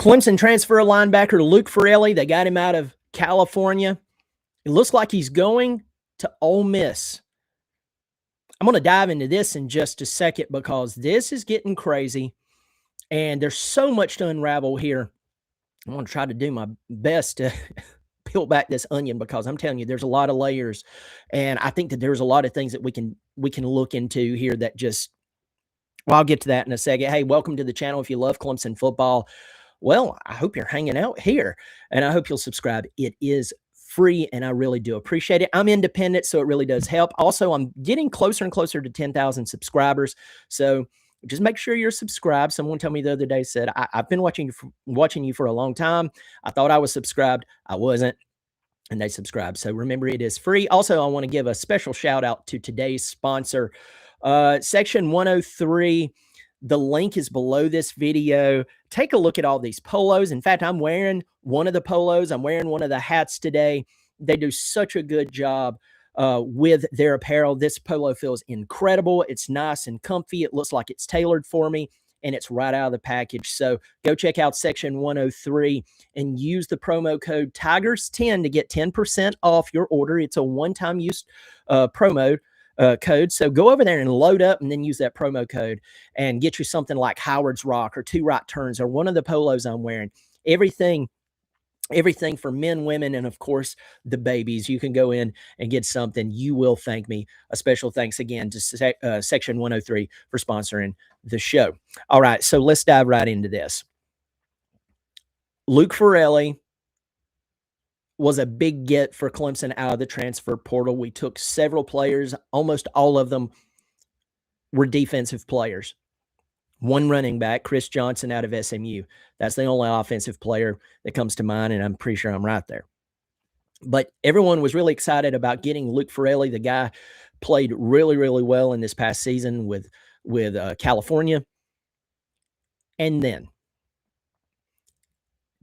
Clemson transfer linebacker Luke Ferrelli, they got him out of California. It looks like he's going to Ole Miss. I'm going to dive into this in just a second because this is getting crazy, and there's so much to unravel here. I'm going to try to do my best to peel back this onion because I'm telling you, there's a lot of layers, and I think that there's a lot of things that we can look into here that just, well, I'll get to that in a second. Hey, welcome to the channel. If you love Clemson football, well, I hope you're hanging out here, and I hope you'll subscribe. It is free, and I really do appreciate it. I'm independent, so it really does help. Also, I'm getting closer and closer to 10,000 subscribers, so just make sure you're subscribed. Someone told me the other day, said, I've been watching you for a long time. I thought I was subscribed. I wasn't, and they subscribed. So remember, it is free. Also, I want to give a special shout out to today's sponsor, Section 103. The link is below this video. Take a look at all these polos. In fact, I'm wearing one of the polos. I'm wearing one of the hats today. They do such a good job with their apparel. This polo feels incredible. It's nice and comfy. It looks like it's tailored for me, and it's right out of the package. So go check out Section 103 and use the promo code Tigers10 to get 10% off your order. It's a one-time use promo code. So go over there and load up and then use that promo code and get you something like Howard's Rock or Two Right Turns or one of the polos I'm wearing. Everything for men, women, and of course the babies. You can go in and get something. You will thank me. A special thanks again to Section 103 for sponsoring the show. All right, so let's dive right into this. Luke Ferrelli was a big get for Clemson out of the transfer portal. We took several players. Almost all of them were defensive players. One running back, Chris Johnson out of SMU. That's the only offensive player that comes to mind, and I'm pretty sure I'm right there. But everyone was really excited about getting Luke Ferrelli. The guy played really, really well in this past season with California. And then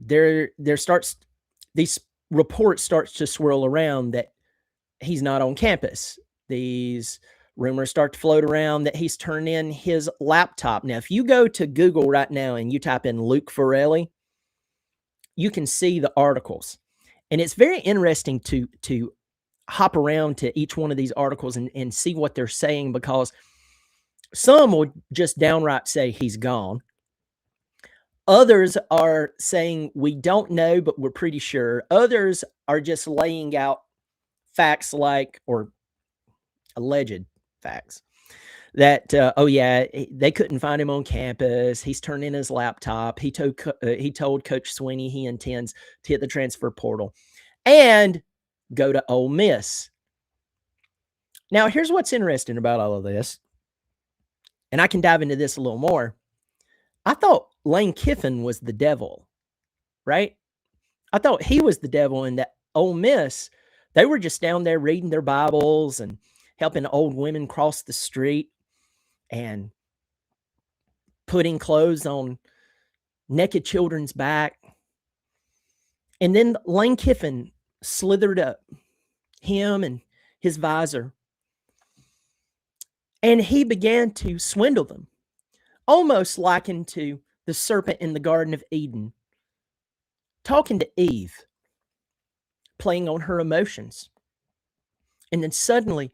these reports starts to swirl around that he's not on campus. These rumors start to float around that he's turned in his laptop. Now, if you go to Google right now and you type in Luke Ferrelli, you can see the articles. And it's very interesting to hop around to each one of these articles and see what they're saying, because some will just downright say he's gone. Others are saying we don't know, but we're pretty sure. Others are just laying out facts or alleged facts that, oh yeah, they couldn't find him on campus. He's turned in his laptop. He told Coach Sweeney he intends to hit the transfer portal and go to Ole Miss. Now, here's what's interesting about all of this, and I can dive into this a little more. I thought Lane Kiffin was the devil, right? I thought he was the devil, and that Ole Miss, they were just down there reading their Bibles and helping old women cross the street and putting clothes on naked children's back. And then Lane Kiffin slithered up, him and his visor, and he began to swindle them, almost likened to the serpent in the Garden of Eden, talking to Eve, playing on her emotions. And then suddenly,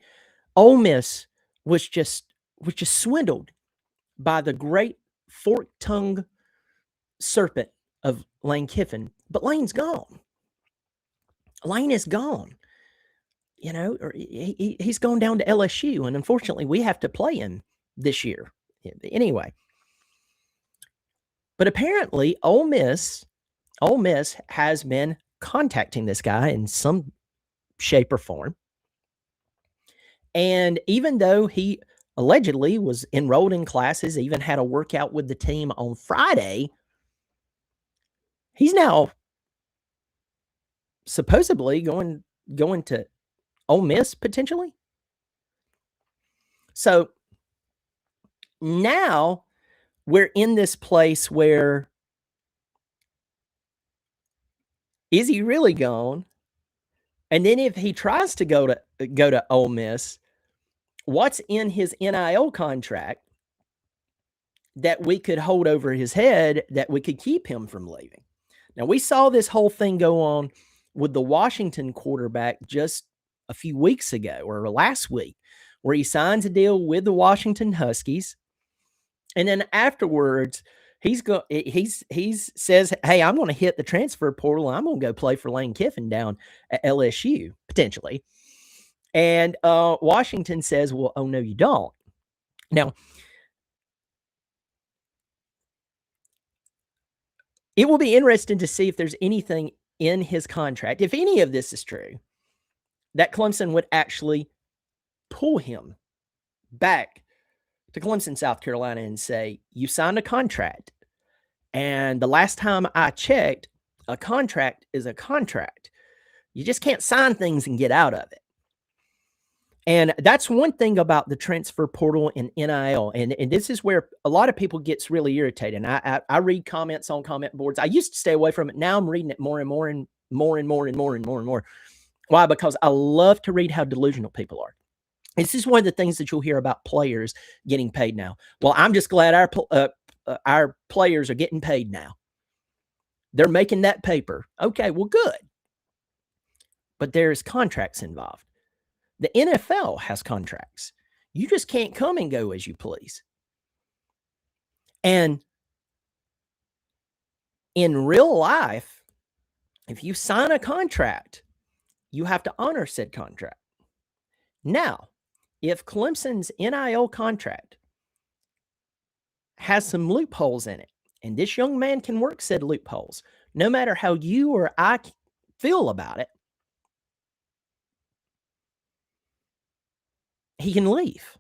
Ole Miss was just swindled by the great fork-tongued serpent of Lane Kiffin. But Lane's gone. Lane is gone. You know, he's gone down to LSU, and unfortunately, we have to play him this year. Anyway, but apparently, Ole Miss has been contacting this guy in some shape or form. And even though he allegedly was enrolled in classes, even had a workout with the team on Friday, he's now supposedly going to Ole Miss potentially. So now we're in this place where, is he really gone? And then if he tries to go to Ole Miss, what's in his NIL contract that we could hold over his head that we could keep him from leaving. Now, we saw this whole thing go on with the Washington quarterback just a few weeks ago or last week, where he signs a deal with the Washington Huskies. And then afterwards, he says, "Hey, I'm going to hit the transfer portal. I'm going to go play for Lane Kiffin down at LSU, potentially." And Washington says, "Well, oh, no, you don't." Now, it will be interesting to see if there's anything in his contract, if any of this is true, that Clemson would actually pull him back to Clemson, South Carolina, and say, "You signed a contract. And the last time I checked, a contract is a contract. You just can't sign things and get out of it." And that's one thing about the transfer portal and NIL. And this is where a lot of people gets really irritated. And I read comments on comment boards. I used to stay away from it. Now I'm reading it more and more and more and more and more and more and more. Why? Because I love to read how delusional people are. This is one of the things that you'll hear about players getting paid now. Well, I'm just glad our players are getting paid now. They're making that paper. Okay, well, good. But there's contracts involved. The NFL has contracts. You just can't come and go as you please. And in real life, if you sign a contract, you have to honor said contract. Now, if Clemson's NIL contract has some loopholes in it, and this young man can work said loopholes, no matter how you or I feel about it, he can leave.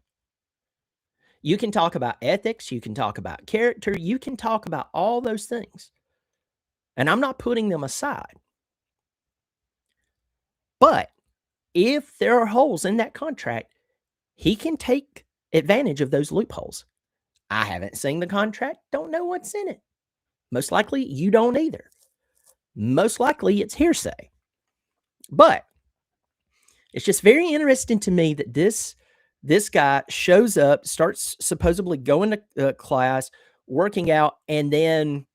You can talk about ethics. You can talk about character. You can talk about all those things. And I'm not putting them aside. But if there are holes in that contract, he can take advantage of those loopholes. I haven't seen the contract, don't know what's in it. Most likely you don't either. Most likely it's hearsay. But it's just very interesting to me that this guy shows up, starts supposedly going to class, working out, and then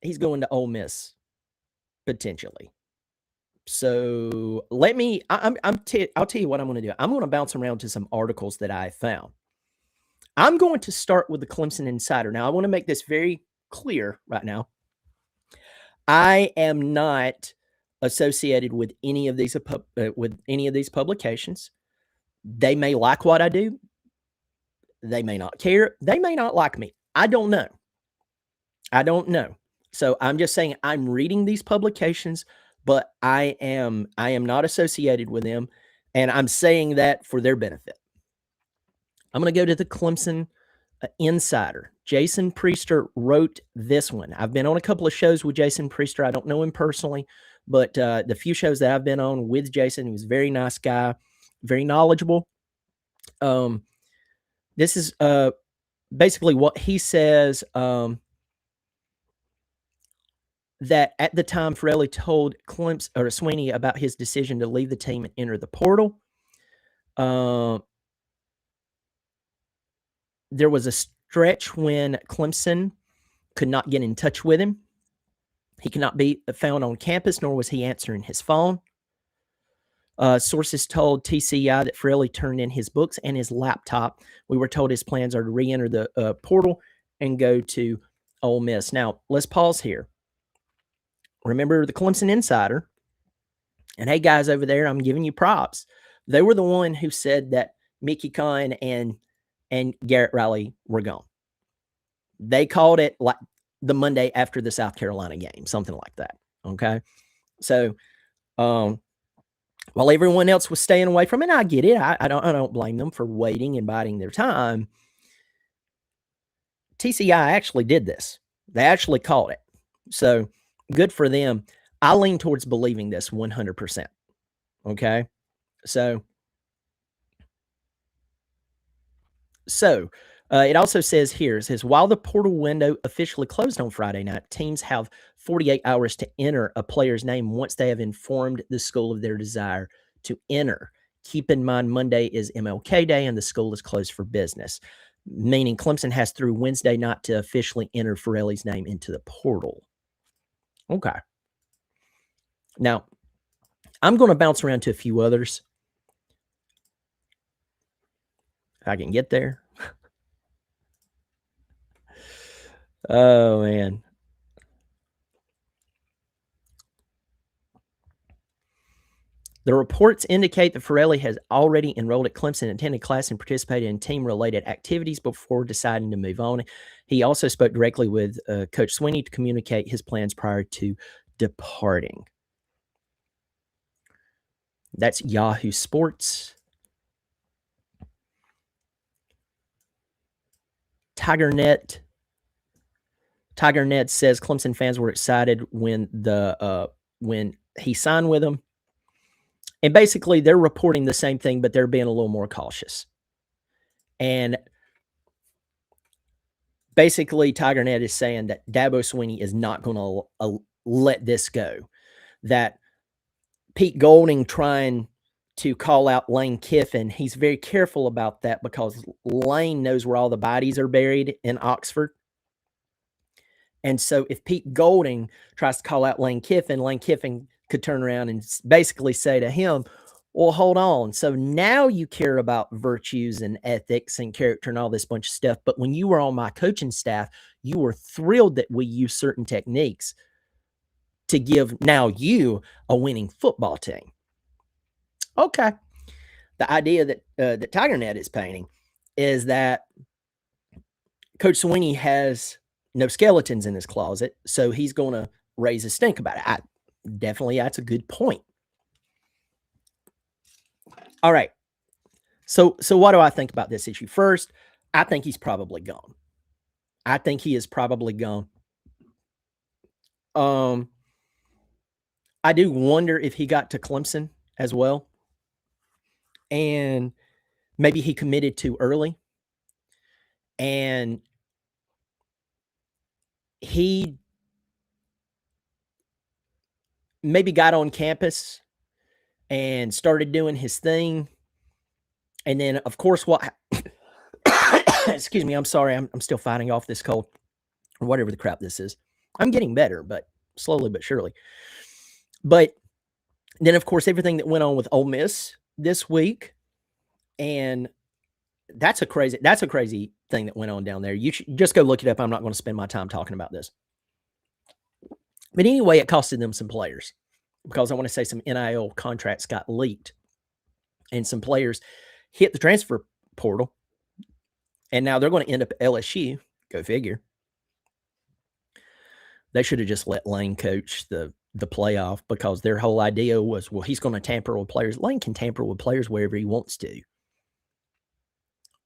he's going to Ole Miss potentially. So I'll tell you what I'm going to do. I'm going to bounce around to some articles that I found. I'm going to start with the Clemson Insider. Now, I want to make this very clear right now. I am not associated with any of these publications. They may like what I do. They may not care. They may not like me. I don't know. So I'm just saying I'm reading these publications, but I am not associated with them, and I'm saying that for their benefit. I'm going to go to the Clemson Insider. Jason Priester wrote this one. I've been on a couple of shows with Jason Priester. I don't know him personally, but the few shows that I've been on with Jason, he was a very nice guy, very knowledgeable. This is basically what he says, that at the time Ferrelli told Clemson or Sweeney about his decision to leave the team and enter the portal. There was a stretch when Clemson could not get in touch with him. He could not be found on campus, nor was he answering his phone. Sources told TCI that Ferrelli turned in his books and his laptop. We were told his plans are to re-enter the portal and go to Ole Miss. Now, let's pause here. Remember the Clemson Insider. And hey, guys over there, I'm giving you props. They were the one who said that Mickey Khan and Garrett Riley were gone. They called it like the Monday after the South Carolina game, something like that. Okay. So, while everyone else was staying away from it, I get it. I don't blame them for waiting and biding their time. TCI actually did this. They actually called it. So good for them. I lean towards believing this 100%. Okay. So it also says here, it says, while the portal window officially closed on Friday night, teams have 48 hours to enter a player's name once they have informed the school of their desire to enter. Keep in mind, Monday is MLK Day and the school is closed for business. meaning Clemson has through Wednesday night to officially enter Ferrelli's name into the portal. Okay. Now, I'm going to bounce around to a few others. If I can get there. Oh, man. The reports indicate that Ferrelli has already enrolled at Clemson, attended class, and participated in team-related activities before deciding to move on. He also spoke directly with Coach Sweeney to communicate his plans prior to departing. That's Yahoo Sports. TigerNet says Clemson fans were excited when he signed with them. And basically, they're reporting the same thing, but they're being a little more cautious. And basically, TigerNet is saying that Dabo Swinney is not going to let this go. That Pete Golding trying to call out Lane Kiffin, he's very careful about that because Lane knows where all the bodies are buried in Oxford. And so if Pete Golding tries to call out Lane Kiffin could turn around and basically say to him, well, hold on. So now you care about virtues and ethics and character and all this bunch of stuff. But when you were on my coaching staff, you were thrilled that we use certain techniques to give now you a winning football team. Okay. The idea that that TigerNet is painting is that Coach Sweeney has no skeletons in his closet, so he's going to raise a stink about it. Definitely, that's a good point. All right. So what do I think about this issue? First, I think he's probably gone. I think he is probably gone. I do wonder if he got to Clemson as well, and maybe he committed too early, and he maybe got on campus and started doing his thing. And then, of course, what excuse me, I'm sorry, I'm still fighting off this cold or whatever the crap this is. I'm getting better, but slowly but surely. But then, of course, everything that went on with Ole Miss this week, and that's a crazy thing that went on down there. You should just go look it up. I'm not going to spend my time talking about this. But anyway, it costed them some players because I want to say some NIL contracts got leaked and some players hit the transfer portal. And now they're going to end up at LSU. Go figure. They should have just let Lane coach the playoff because their whole idea was, well, he's going to tamper with players. Lane can tamper with players wherever he wants to.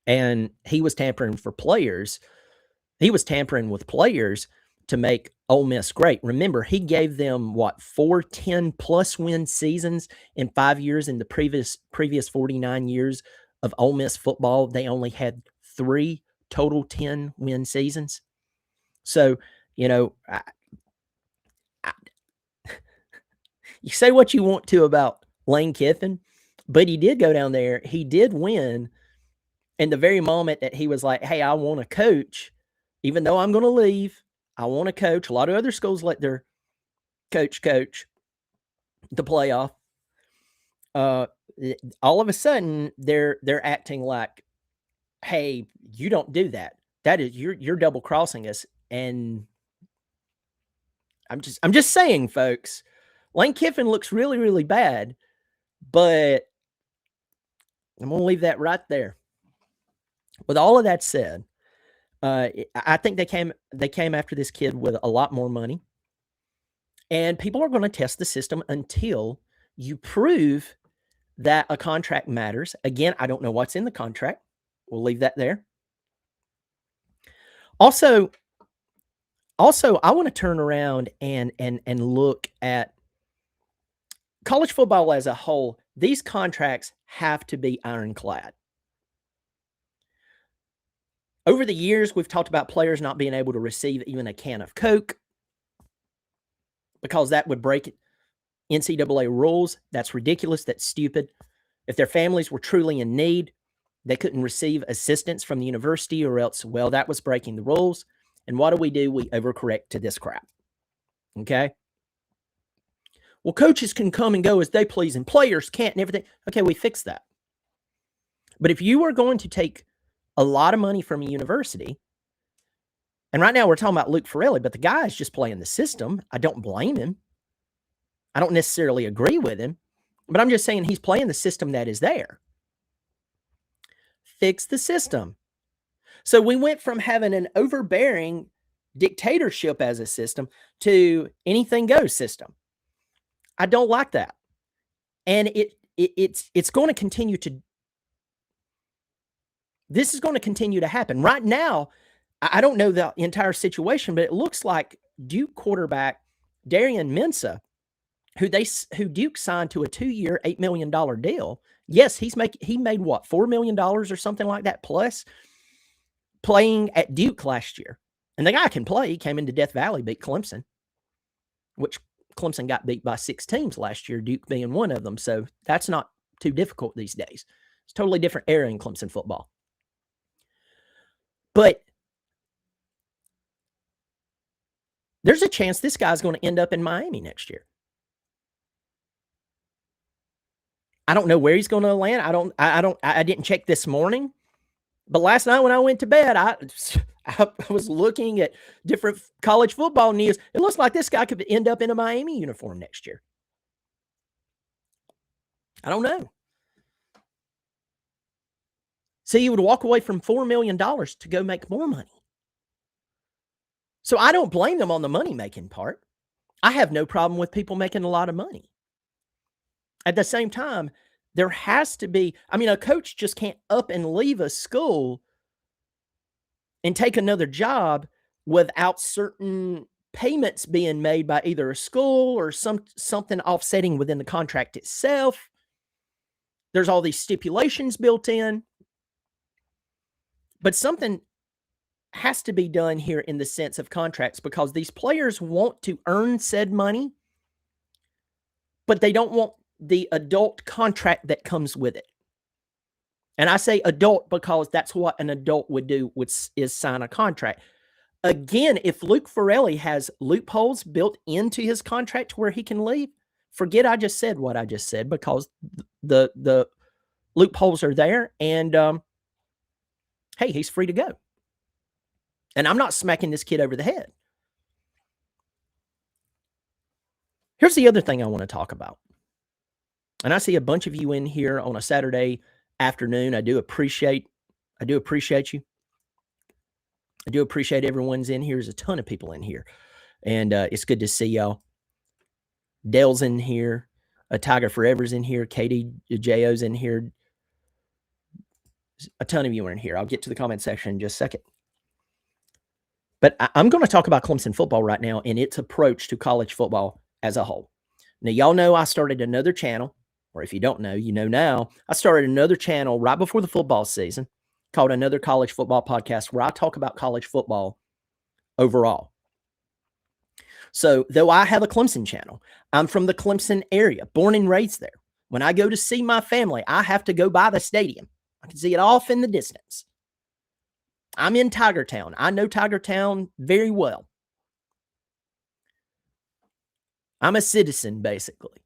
And he was tampering for players. He was tampering with players to make Ole Miss great. Remember, he gave them, 4 10-plus win seasons in 5 years. In the previous 49 years of Ole Miss football, they only had 3 total 10-win seasons. So, you say what you want to about Lane Kiffin, but he did go down there. He did win. And the very moment that he was like, hey, I want to coach, even though I'm going to leave, I want to coach. A lot of other schools let their coach the playoff. All of a sudden, they're acting like, hey, you don't do that. That is, you're double crossing us. And I'm just saying, folks, Lane Kiffin looks really, really bad, but I'm going to leave that right there. With all of that said, I think they came after this kid with a lot more money, and people are going to test the system until you prove that a contract matters. Again, I don't know what's in the contract. We'll leave that there. Also, I want to turn around and look at college football as a whole. These contracts have to be ironclad. Over the years, we've talked about players not being able to receive even a can of Coke because that would break NCAA rules. That's ridiculous. That's stupid. If their families were truly in need, They couldn't receive assistance from the university, or else, well, that was breaking the rules. And what do? We overcorrect to this crap. Okay. Well, coaches can come and go as they please, and players can't, and everything. Okay, we fixed that. But if you are going to take a lot of money from a university, and right now we're talking about Luke Ferrelli, but the guy is just playing the system. I don't blame him. I don't necessarily agree with him, but I'm just saying he's playing the system that is there. Fix the system. So we went from having an overbearing dictatorship as a system to anything goes system. I don't like that. And it's going to continue to, this is going to continue to happen. Right now, I don't know the entire situation, but it looks like Duke quarterback Darian Mensah, who Duke signed to a 2-year, $8 million deal. Yes, he made what, $4 million or something like that plus playing at Duke last year. And the guy can play. He came into Death Valley, beat Clemson, which Clemson got beat by 6 teams last year, Duke being one of them. So that's not too difficult these days. It's a totally different era in Clemson football. But there's a chance this guy's going to end up in Miami next year. I don't know where he's going to land. I didn't check this morning, but last night when I went to bed, I was looking at different college football news. It looks like this guy could end up in a Miami uniform next year. I don't know. So you would walk away from $4 million to go make more money. So I don't blame them on the money-making part. I have no problem with people making a lot of money. At the same time, there has to be, a coach just can't up and leave a school and take another job without certain payments being made by either a school or something offsetting within the contract itself. There's all these stipulations built in. But something has to be done here in the sense of contracts, because these players want to earn said money, but they don't want the adult contract that comes with it. And I say adult because that's what an adult would do, is sign a contract. Again, if Luke Ferrelli has loopholes built into his contract to where he can leave, forget I just said what I just said, because the loopholes are there, and hey, he's free to go. And I'm not smacking this kid over the head. Here's the other thing I want to talk about. And I see a bunch of you in here on a Saturday afternoon. I do appreciate you. I do appreciate everyone's in here. There's a ton of people in here. And it's good to see y'all. Dale's in here. Tiger Forever's in here. Katie J.O.'s in here. A ton of you are in here. I'll get to the comment section in just a second. But I'm going to talk about Clemson football right now and its approach to college football as a whole. Now, y'all know I started another channel, or if you don't know, you know now. I started another channel right before the football season called Another College Football Podcast, where I talk about college football overall. So, though I have a Clemson channel, I'm from the Clemson area, born and raised there. When I go to see my family, I have to go by the stadium. I can see it off in the distance. I'm in Tiger Town. I know Tiger Town very well. I'm a citizen, basically.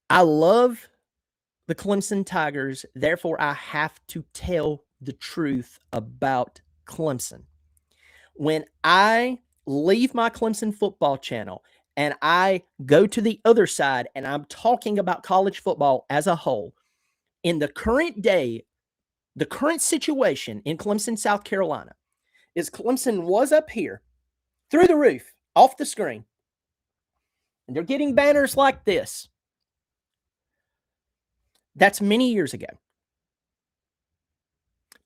I love the Clemson Tigers. Therefore, I have to tell the truth about Clemson. When I leave my Clemson football channel and I go to the other side and I'm talking about college football as a whole, in the current day, the current situation in Clemson, South Carolina, is Clemson was up here, through the roof, off the screen. And they're getting banners like this. That's many years ago.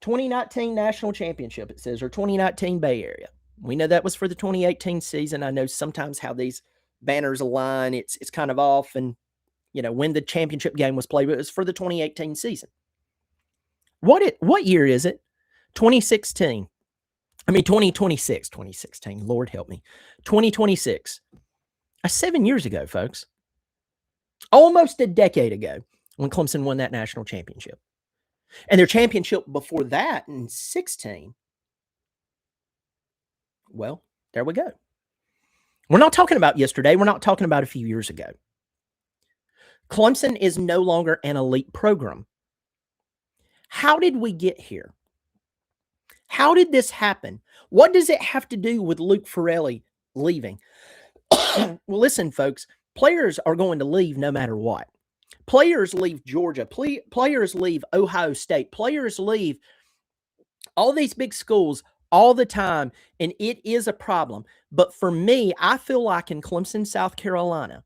2019 National Championship, it says, or 2019 Bay Area. We know that was for the 2018 season. I know sometimes how these banners align, it's kind of off, and when the championship game was played, but it was for the 2018 season. What year is it? 2016. 2026, 2016. Lord help me. 2026. That's 7 years ago, folks. almost a decade ago when Clemson won that national championship. And their championship before that in 16. Well, there we go. We're not talking about yesterday. We're not talking about a few years ago. Clemson is no longer an elite program. How did we get here? How did this happen? What does it have to do with Luke Ferrelli leaving? Well, listen, folks, players are going to leave no matter what. Players leave Georgia. Players leave Ohio State. Players leave all these big schools all the time, and it is a problem. But for me, I feel like in Clemson, South Carolina,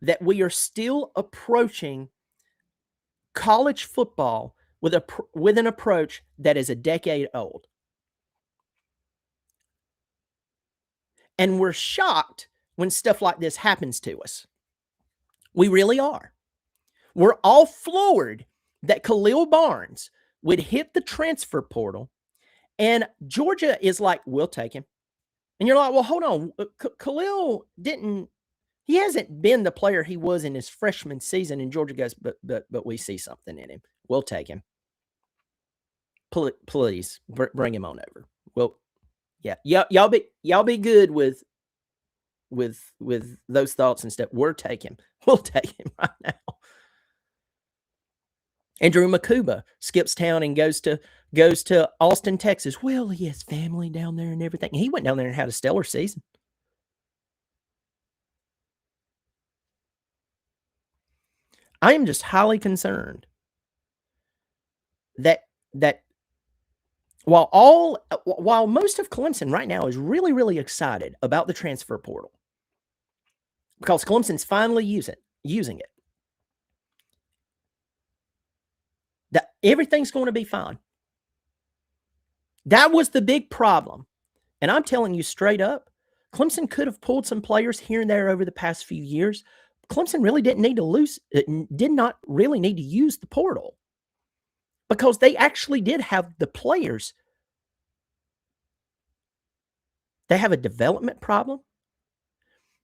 that we are still approaching college football with an approach that is a decade old. And we're shocked when stuff like this happens to us. We really are. We're all floored that Khalil Barnes would hit the transfer portal, and Georgia is like, we'll take him. And you're like, well, hold on. Khalil he hasn't been the player he was in his freshman season. And Georgia goes, but we see something in him. We'll take him. Please bring him on over. Well, yeah, y'all be good with those thoughts and stuff. We'll take him right now. Andrew Makuba skips town and goes to Austin, Texas. Well, he has family down there and everything. He went down there and had a stellar season. I am just highly concerned that while most of Clemson right now is really, really excited about the transfer portal because Clemson's finally using it, that everything's going to be fine. That was the big problem. And I'm telling you straight up, Clemson could have pulled some players here and there over the past few years. Clemson really did not really need to use the portal because they actually did have the players. They have a development problem.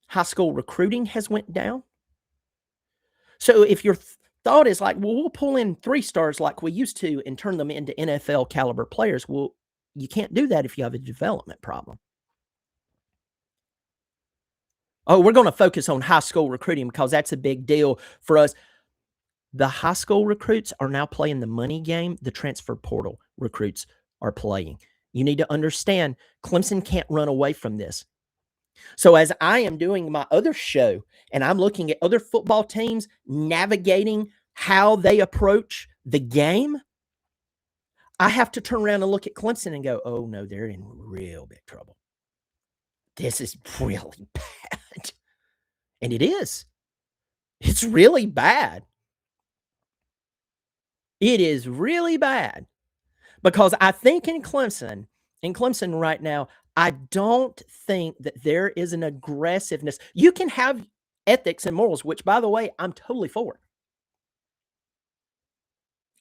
High school recruiting has went down. So if your thought is like, well, we'll pull in 3 stars like we used to and turn them into NFL caliber players, well, you can't do that if you have a development problem. Oh, we're going to focus on high school recruiting because that's a big deal for us. The high school recruits are now playing the money game. The transfer portal recruits are playing. You need to understand Clemson can't run away from this. So as I am doing my other show and I'm looking at other football teams navigating how they approach the game, I have to turn around and look at Clemson and go, oh, no, they're in real big trouble. This is really bad. And it is. It's really bad. It is really bad. Because I think in Clemson right now, I don't think that there is an aggressiveness. You can have ethics and morals, which, by the way, I'm totally for.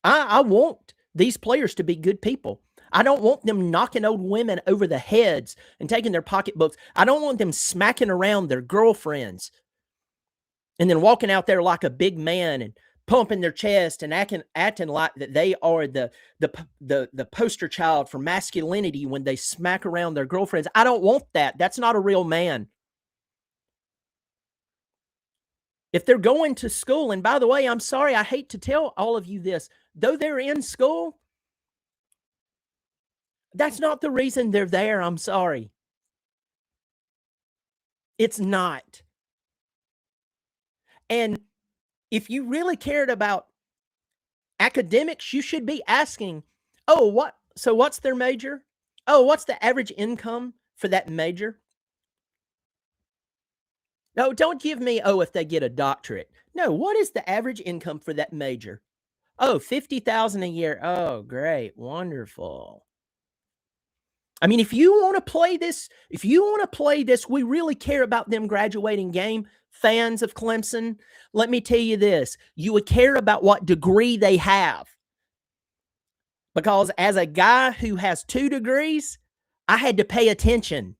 I want these players to be good people. I don't want them knocking old women over the heads and taking their pocketbooks. I don't want them smacking around their girlfriends and then walking out there like a big man and pumping their chest and acting like that they are the poster child for masculinity when they smack around their girlfriends. I don't want that. That's not a real man. If they're going to school, and by the way, I'm sorry, I hate to tell all of you this, though they're in school, that's not the reason they're there. I'm sorry. It's not. And if you really cared about academics, you should be asking, what's their major? Oh, what's the average income for that major? No, don't give me, if they get a doctorate. No, what is the average income for that major? Oh, $50,000 a year. Oh, great. Wonderful. I mean, if you want to play this, we really care about them graduating game. Fans of Clemson, let me tell you this. You would care about what degree they have. Because as a guy who has 2 degrees, I had to pay attention.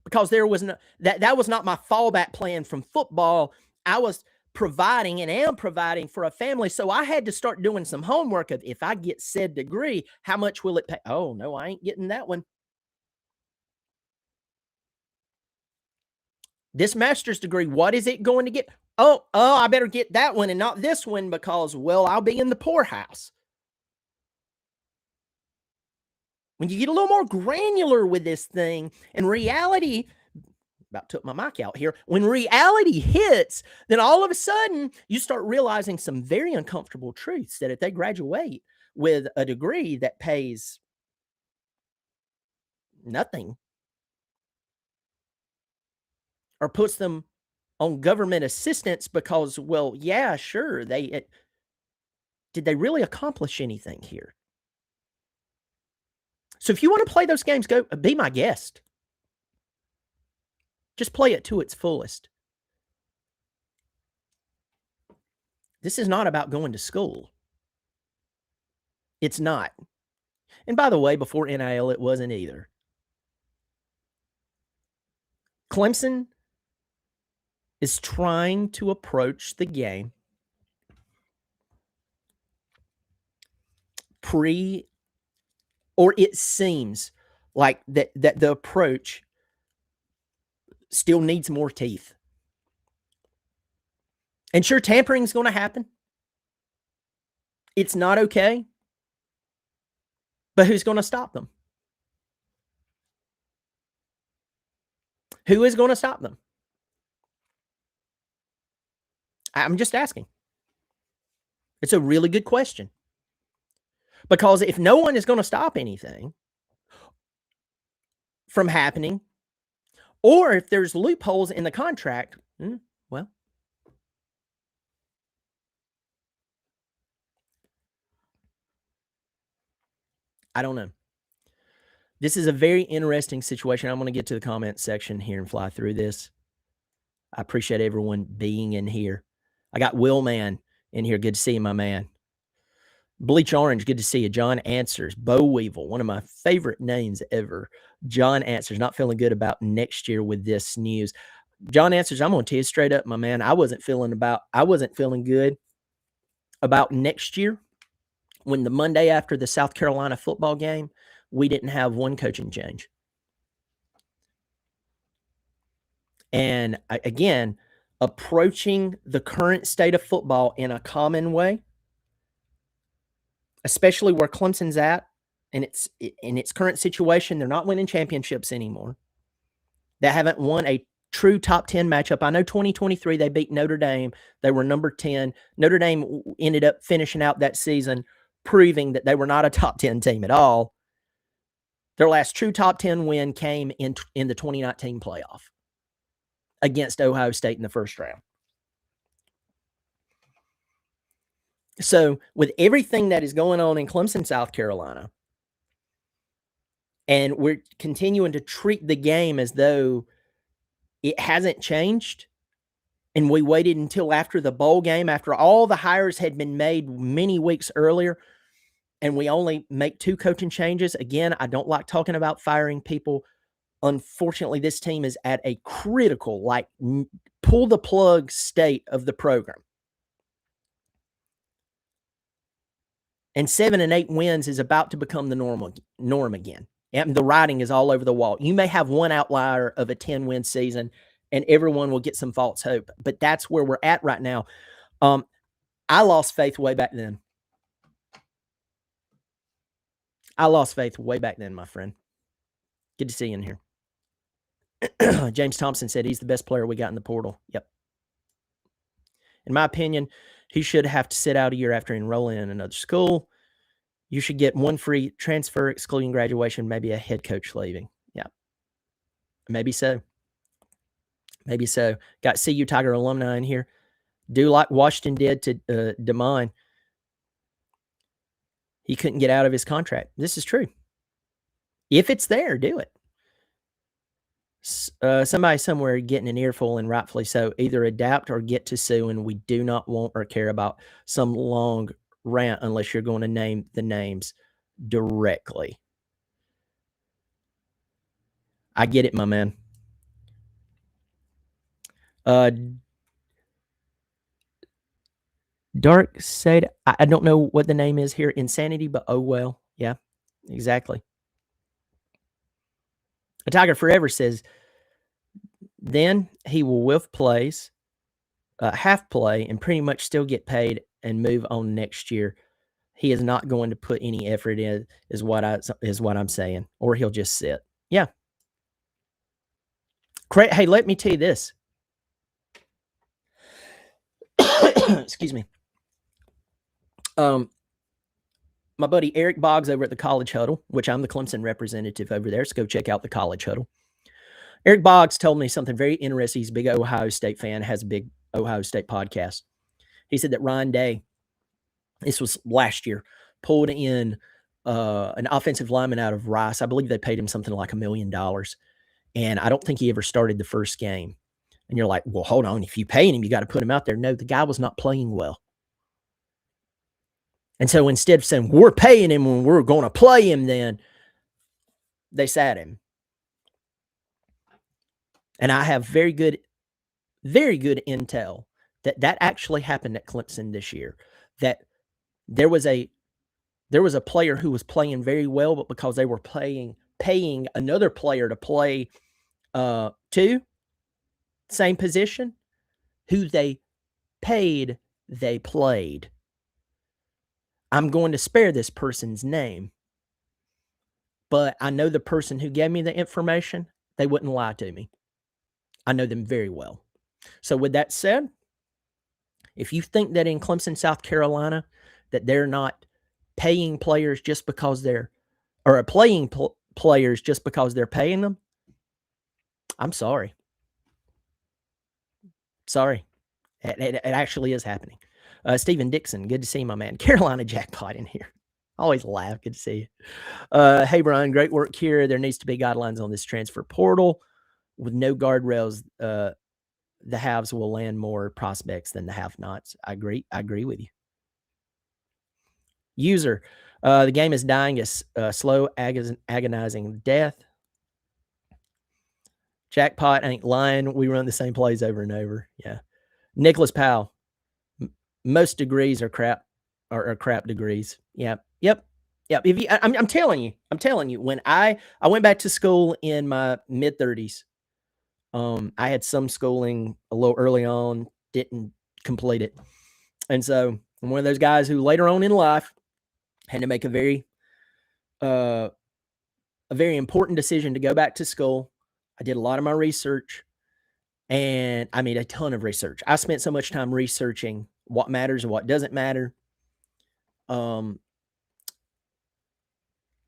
because there was that was not my fallback plan from football. I was providing and am providing for a family. So I had to start doing some homework of, if I get said degree, how much will it pay? Oh, no, I ain't getting that one. This master's degree, what is it going to get? Oh, I better get that one and not this one because, well, I'll be in the poorhouse. When you get a little more granular with this thing, and reality, about took my mic out here, when reality hits, then all of a sudden you start realizing some very uncomfortable truths, that if they graduate with a degree that pays nothing or puts them on government assistance because, well, yeah, sure, did they really accomplish anything here? So if you want to play those games, go be my guest. Just play it to its fullest. This is not about going to school. It's not. And by the way, before NIL, it wasn't either. Clemson is trying to approach the game or it seems like that the approach still needs more teeth. And sure, tampering is going to happen. It's not okay. But who's going to stop them? Who is going to stop them? I'm just asking. It's a really good question. Because if no one is going to stop anything from happening, or if there's loopholes in the contract, well, I don't know. This is a very interesting situation. I'm going to get to the comment section here and fly through this. I appreciate everyone being in here. I got Will Man in here. Good to see you, my man. Bleach Orange, good to see you. John Answers. Bo Weevil, one of my favorite names ever. John Answers, not feeling good about next year with this news. John Answers, I'm going to tell you straight up, my man, I wasn't feeling good about next year when the Monday after the South Carolina football game, we didn't have one coaching change. And again, approaching the current state of football in a common way, especially where Clemson's at in its current situation, they're not winning championships anymore. They haven't won a true top 10 matchup. I know 2023 they beat Notre Dame. They were number 10. Notre Dame ended up finishing out that season proving that they were not a top 10 team at all. Their last true top 10 win came in the 2019 playoff against Ohio State in the first round. So with everything that is going on in Clemson, South Carolina, and we're continuing to treat the game as though it hasn't changed, and we waited until after the bowl game, after all the hires had been made many weeks earlier, and we only make 2 coaching changes. Again, I don't like talking about firing people. Unfortunately, this team is at a critical, pull the plug state of the program. And 7 and 8 wins is about to become the norm again. And the writing is all over the wall. You may have one outlier of a 10-win season, and everyone will get some false hope. But that's where we're at right now. I lost faith way back then. My friend. Good to see you in here. James Thompson said he's the best player we got in the portal. Yep. In my opinion, he should have to sit out a year after enrolling in another school. You should get one free transfer, excluding graduation, maybe a head coach leaving. Yeah. Maybe so. Got CU Tiger alumni in here. Do like Washington did to DeMond. He couldn't get out of his contract. This is true. If it's there, do it. Somebody somewhere getting an earful, and rightfully so. Either adapt or get to sue, and we do not want or care about some long rant unless you're going to name the names directly. I get it, my man. Uh, Dark Side. I don't know what the name is here. Insanity, but oh well. Yeah, exactly. A Tiger Forever says, then he will whiff plays, half play, and pretty much still get paid and move on next year. He is not going to put any effort in, is what I'm saying, or he'll just sit. Yeah. Hey, let me tell you this. Excuse me. My buddy Eric Boggs over at the College Huddle, which I'm the Clemson representative over there, so go check out the College Huddle. Eric Boggs told me something very interesting. He's a big Ohio State fan, has a big Ohio State podcast. He said that Ryan Day, this was last year, pulled in an offensive lineman out of Rice. I believe they paid him something like $1 million. And I don't think he ever started the first game. And you're like, well, hold on. If you pay him, you got to put him out there. No, the guy was not playing well. And so instead of saying, we're paying him when we're going to play him, then they sat him. And I have very good intel that actually happened at Clemson this year. That there was a player who was playing very well, but because they were paying another player to play two, same position, who they paid, they played. I'm going to spare this person's name, but I know the person who gave me the information. They wouldn't lie to me. I know them very well. So with that said, if you think that in Clemson, South Carolina, that they're not paying players just because playing players just because they're paying them, I'm sorry. Sorry. It actually is happening. Stephen Dixon, good to see you, my man. Carolina Jackpot in here. Always laugh. Good to see you. Hey, Brian, great work here. There needs to be guidelines on this transfer portal. With no guardrails, the haves will land more prospects than the have-nots. I agree with you. User, the game is dying a slow, agonizing death. Jackpot ain't lying. We run the same plays over and over. Yeah. Nicholas Powell, most degrees are crap degrees. Yeah. Yep. If you, I'm telling you, when I went back to school in my mid 30s, I had some schooling a little early on, didn't complete it. And so I'm one of those guys who later on in life had to make a very important decision to go back to school. I did a lot of my research, and I made a ton of research. I spent so much time researching what matters and what doesn't matter.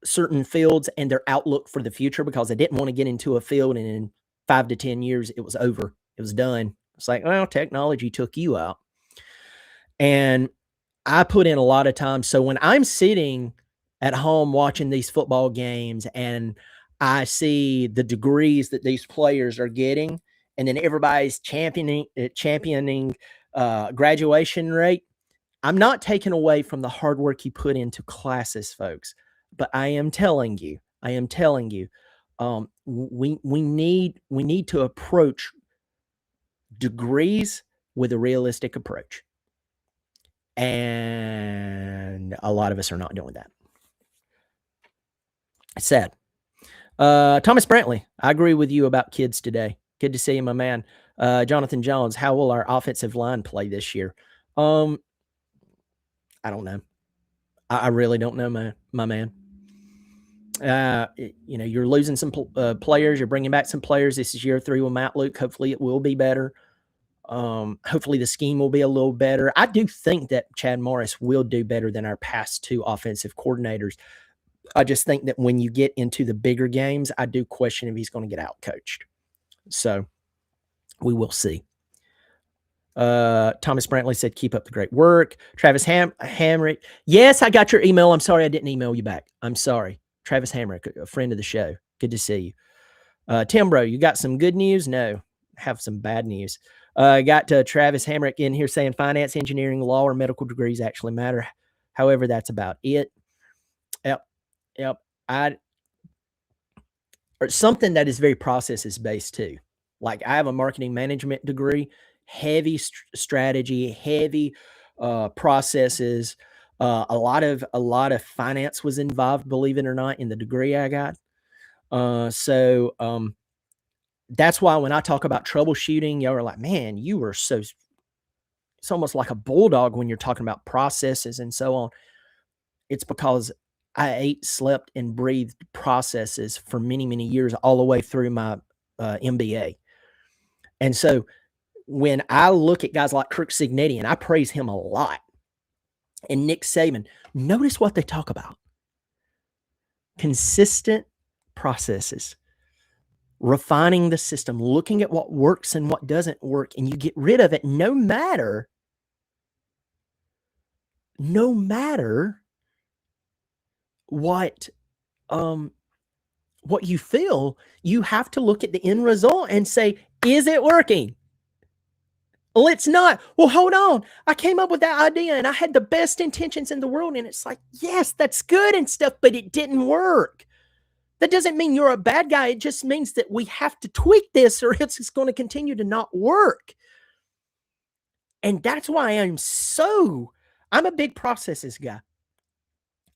Certain fields and their outlook for the future, because I didn't want to get into a field and in 5 to 10 years it was over. It was done. It's like, well, technology took you out. And I put in a lot of time. So when I'm sitting at home watching these football games and I see the degrees that these players are getting, and then everybody's championing graduation rate, I'm not taking away from the hard work you put into classes, folks. But I am telling you, we need to approach degrees with a realistic approach. And a lot of us are not doing that. It's sad. Thomas Brantley, I agree with you about kids today. Good to see you, my man. Jonathan Jones, how will our offensive line play this year? I don't know. I really don't know, my man. You're losing some players. You're bringing back some players. This is year 3 with Matt Luke. Hopefully it will be better. Hopefully the scheme will be a little better. I do think that Chad Morris will do better than our past 2 offensive coordinators. I just think that when you get into the bigger games, I do question if he's going to get out-coached. So we will see. Thomas Brantley said, keep up the great work. Travis Hamrick. Yes, I got your email. I'm sorry I didn't email you back. I'm sorry. Travis Hamrick, a friend of the show. Good to see you. Tim Bro, you got some good news? No, have some bad news. Got Travis Hamrick in here saying finance, engineering, law, or medical degrees actually matter. However, that's about it. Yep. Or something that is very processes based too. Like I have a marketing management degree, heavy strategy, heavy processes. A lot of finance was involved, believe it or not, in the degree I got. So that's why when I talk about troubleshooting, y'all are like, man, you were so, it's almost like a bulldog when you're talking about processes and so on. It's because I ate, slept, and breathed processes for many, many years, all the way through my MBA. And so when I look at guys like Kirk Cignetti, and I praise him a lot, and Nick Saban, notice what they talk about. Consistent processes, refining the system, looking at what works and what doesn't work, and you get rid of it no matter what you feel. You have to look at the end result and say, is it working? Well, it's not. Well, hold on. I came up with that idea and I had the best intentions in the world. And it's like, yes, that's good and stuff, but it didn't work. That doesn't mean you're a bad guy. It just means that we have to tweak this or else it's going to continue to not work. And that's why I'm a big processes guy.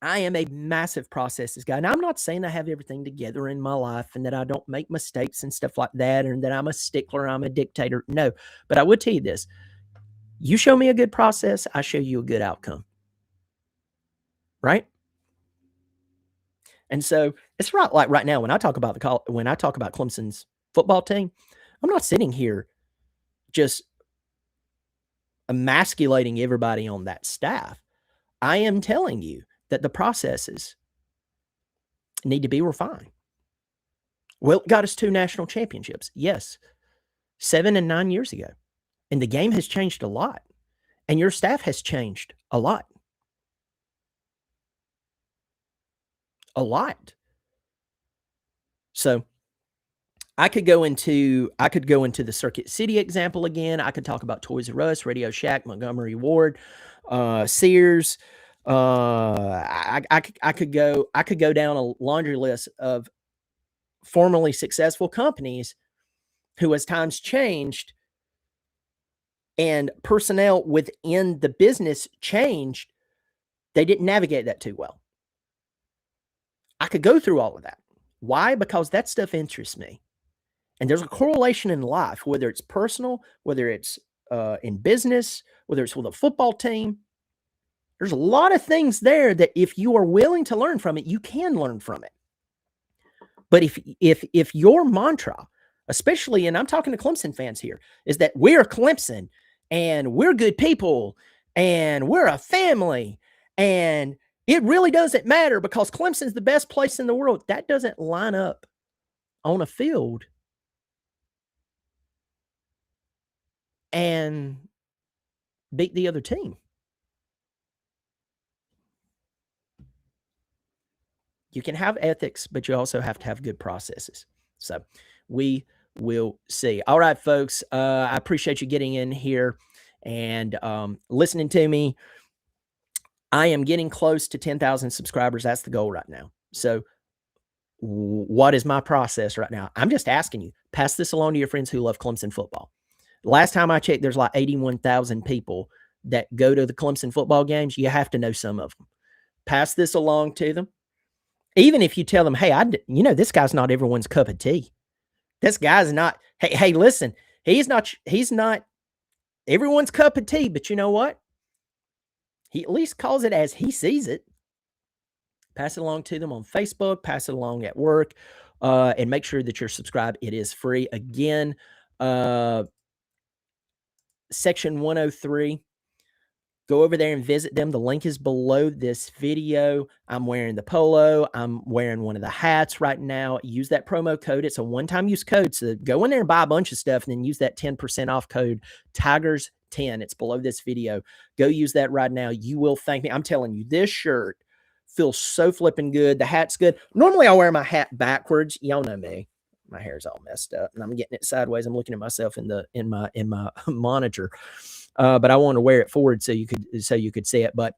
I am a massive processes guy. And I'm not saying I have everything together in my life and that I don't make mistakes and stuff like that, and that I'm a stickler, I'm a dictator. No, but I would tell you this. You show me a good process, I show you a good outcome. Right? And so it's like right now when I talk about Clemson's football team, I'm not sitting here just emasculating everybody on that staff. I am telling you that the processes need to be refined. Well, it got us 2 national championships. Yes. 7 and 9 years ago. And the game has changed a lot. And your staff has changed a lot. A lot. So I could go into the Circuit City example again. I could talk about Toys R Us, Radio Shack, Montgomery Ward, Sears. I could go down a laundry list of formerly successful companies who, as times changed and personnel within the business changed, they didn't navigate that too well. I could go through all of that. Why? Because that stuff interests me. And there's a correlation in life, whether it's personal, whether it's in business, whether it's with a football team. There's a lot of things there that if you are willing to learn from it, you can learn from it. But if your mantra, especially, and I'm talking to Clemson fans here, is that we're Clemson and we're good people and we're a family and it really doesn't matter because Clemson's the best place in the world, that doesn't line up on a field and beat the other team. You can have ethics, but you also have to have good processes. So we will see. All right, folks. I appreciate you getting in here and listening to me. I am getting close to 10,000 subscribers. That's the goal right now. So what is my process right now? I'm just asking you, pass this along to your friends who love Clemson football. Last time I checked, there's like 81,000 people that go to the Clemson football games. You have to know some of them. Pass this along to them. Even if you tell them, hey, this guy's not everyone's cup of tea. This guy's not, hey, listen, he's not everyone's cup of tea, but you know what? He at least calls it as he sees it. Pass it along to them on Facebook, pass it along at work, and make sure that you're subscribed. It is free. Again, Section 103. Go over there and visit them. The link is below this video. I'm wearing the polo. I'm wearing one of the hats right now. Use that promo code. It's a one-time use code. So go in there and buy a bunch of stuff and then use that 10% off code, Tigers10. It's below this video. Go use that right now. You will thank me. I'm telling you, this shirt feels so flipping good. The hat's good. Normally I wear my hat backwards. Y'all know me. My hair's all messed up and I'm getting it sideways. I'm looking at myself in my monitor. But I want to wear it forward so you could see it. But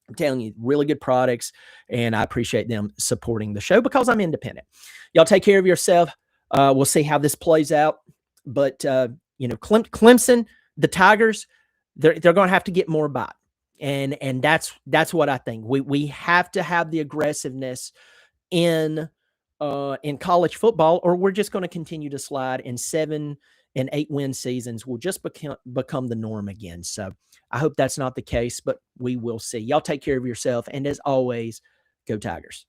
I'm telling you, really good products, and I appreciate them supporting the show because I'm independent. Y'all take care of yourself. We'll see how this plays out. But Clemson, the Tigers, they're going to have to get more bite, and that's what I think. We have to have the aggressiveness in college football, or we're just going to continue to slide, and 7 and 8 win seasons will just become the norm again. So I hope that's not the case, but we will see. Y'all take care of yourself, and as always, go Tigers.